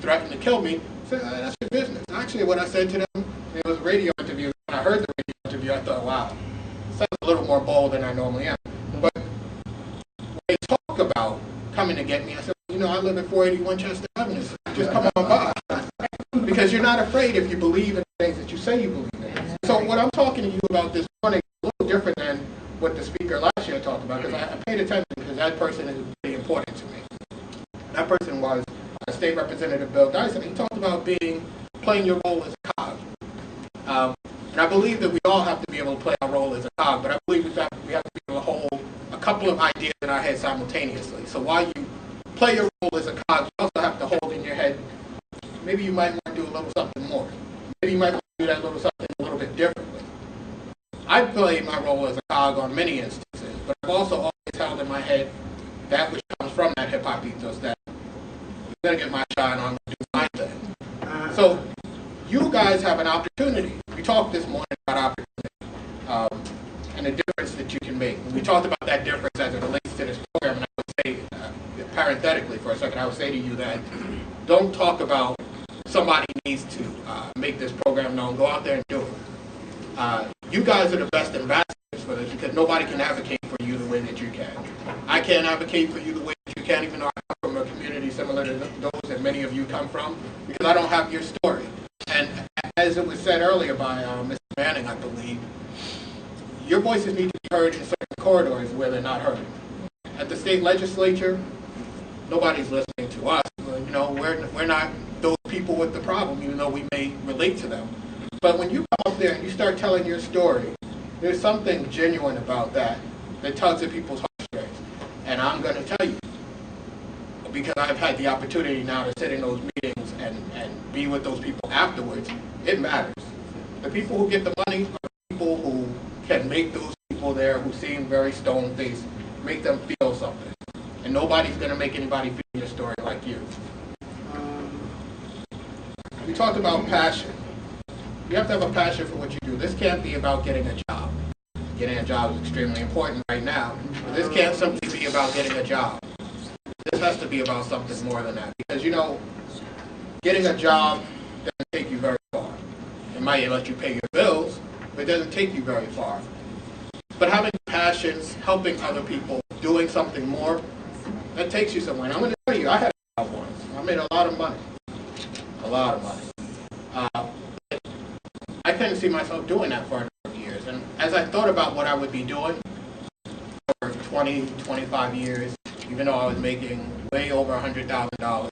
threatened to kill me, I said, that's your business. Actually, what I said to them, it was a radio interview. When I heard the radio interview, I thought, wow, it sounds a little more bold than I normally am. But when they talk about coming to get me, I said, you know, I live at 481 Chester Avenue. So just come on by. Because you're not afraid if you believe in things that you say you believe in. So what I'm talking to you about this morning is a little different than what the speaker last year talked about, because I paid attention because that person is really important to me. That person was State Representative Bill Dyson. He talked about playing your role as a cog. And I believe that we all have to be able to play our role as a cog, but I believe we have to be able to hold a couple of ideas in our head simultaneously. So while you play your role as a cog, you also have to hold in your head, maybe you might want to do a little something more. Maybe you might want to do that little something a little bit differently. I've played my role as a cog on many instances, but I've also always held in my head that which comes from that hip-hop ethos, that I'm going to get my shine on, do my thing. So you guys have an opportunity. We talked this morning about opportunity and the difference that you can make. We talked about that difference as it relates to this program, and I would say, parenthetically for a second, I would say to you that don't talk about somebody needs to make this program known. Go out there and do it. You guys are the best ambassadors for this because nobody can advocate for you the way that you can. I can't advocate for you the way that you can, even though I come from a community similar to those that many of you come from, because I don't have your story. And as it was said earlier by Mr. Manning, I believe, your voices need to be heard in certain corridors where they're not heard. At the state legislature, nobody's listening to us. You know, we're not those people with the problem, even though we may relate to them. But when you come up there and you start telling your story, there's something genuine about that tugs at people's heartstrings. And I'm going to tell you, because I've had the opportunity now to sit in those meetings and be with those people afterwards, it matters. The people who get the money are the people who can make those people there who seem very stone-faced, make them feel something. And nobody's going to make anybody feel your story like you. We talked about passion. You have to have a passion for what you do. This can't be about getting a job. Getting a job is extremely important right now. But this can't simply be about getting a job. This has to be about something more than that. Because, you know, getting a job doesn't take you very far. It might let you pay your bills, but it doesn't take you very far. But having passions, helping other people, doing something more, that takes you somewhere. And I'm going to tell you, I had a job once. I made a lot of money. A lot of money. I couldn't see myself doing that for a number of years. And as I thought about what I would be doing for 20, 25 years, even though I was making way over $100,000, I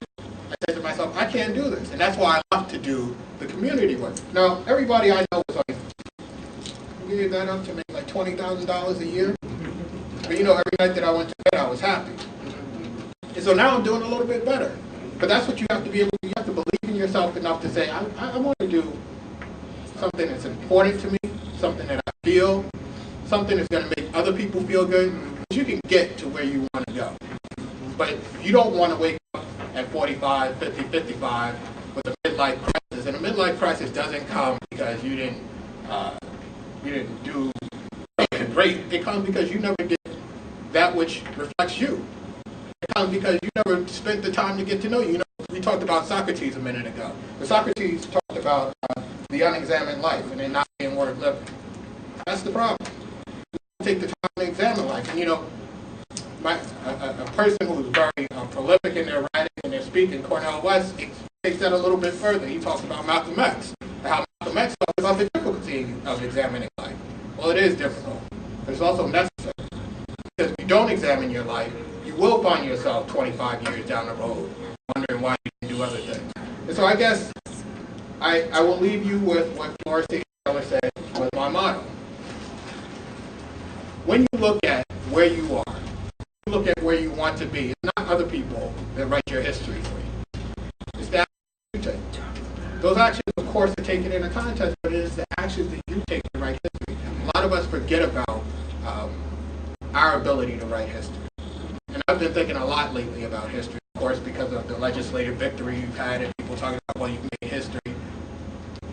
said to myself, I can't do this. And that's why I love to do the community work. Now, everybody I know was like, you gave that up to make like $20,000 a year? But you know, every night that I went to bed, I was happy. And so now I'm doing a little bit better. But that's what you have to be able to do. You have to believe in yourself enough to say, I want to do something that's important to me, something that I feel, something that's going to make other people feel good. You can get to where you want to go. But you don't want to wake up at 45, 50, 55 with a midlife crisis. And a midlife crisis doesn't come because you didn't do great. It comes because you never did that which reflects you. It comes because you never spent the time to get to know you. You know, we talked about Socrates a minute ago. But Socrates talked about the unexamined life and it not being worth living. That's the problem. You take the time to examine life. And you know, a person who's very prolific in their writing and their speaking, Cornel West, takes that a little bit further. He talks about Malcolm X, and how Malcolm X talks about the difficulty of examining life. Well, it is difficult, but it's also necessary. Because if you don't examine your life, you will find yourself 25 years down the road wondering why you didn't do other things. And so I guess I will leave you with what Dorsey said was my motto. When you look at where you are, you look at where you want to be, it's not other people that write your history for you. It's the actions you take. Those actions, of course, are taken in a contest, but it is the actions that you take to write history. A lot of us forget about our ability to write history. And I've been thinking a lot lately about history, of course, because of the legislative victory you've had and people talking about, well, you've made history.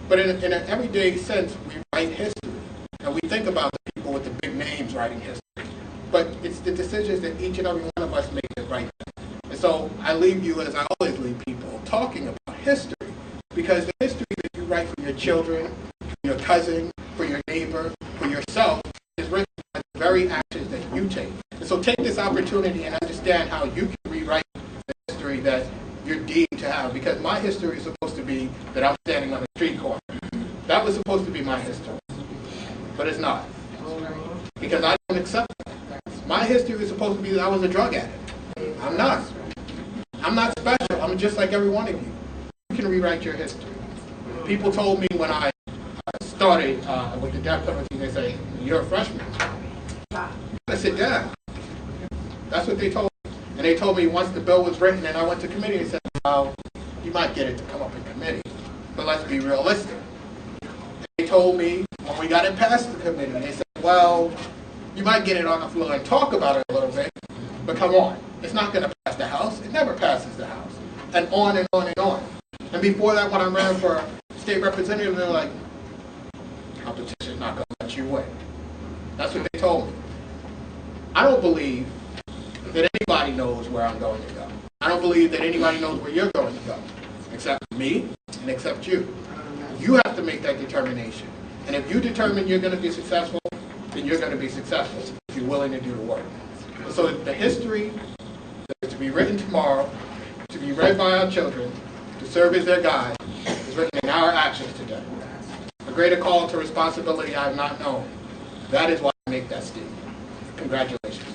But in an everyday sense, we write history. And we think about the people with the big names writing history. But it's the decisions that each and every one of us make that write them. And so I leave you, as I always leave people, talking about history, because the history that you write for your children, for your cousin, for your neighbor, for yourself, is written by the very actions that you take. And so take this opportunity and understand how you can rewrite the history that you're deemed to have, because my history is supposed to be that I'm standing on a street corner. That was supposed to be my history, but it's not, because I don't accept it. My history is supposed to be that I was a drug addict. I'm not. I'm not special. I'm just like every one of you. You can rewrite your history. People told me when I started with the death penalty, they say, you're a freshman. I sit down. That's what they told me. And they told me once the bill was written and I went to committee, they said, well, you might get it to come up in committee, but let's be realistic. And they told me when we got it past the committee, they said, well, you might get it on the floor and talk about it a little bit, but come on, it's not going to pass the House. It never passes the House. And on and on and on. And before that, when I ran for state representative, they were like, competition's not going to let you win. That's what they told me. I don't believe that anybody knows where I'm going to go. I don't believe that anybody knows where you're going to go, except me and except you. You have to make that determination. And if you determine you're going to be successful, then you're going to be successful if you're willing to do the work. And so the history that is to be written tomorrow, to be read by our children, to serve as their guide, is written in our actions today. A greater call to responsibility I have not known. That is why I make that statement. Congratulations.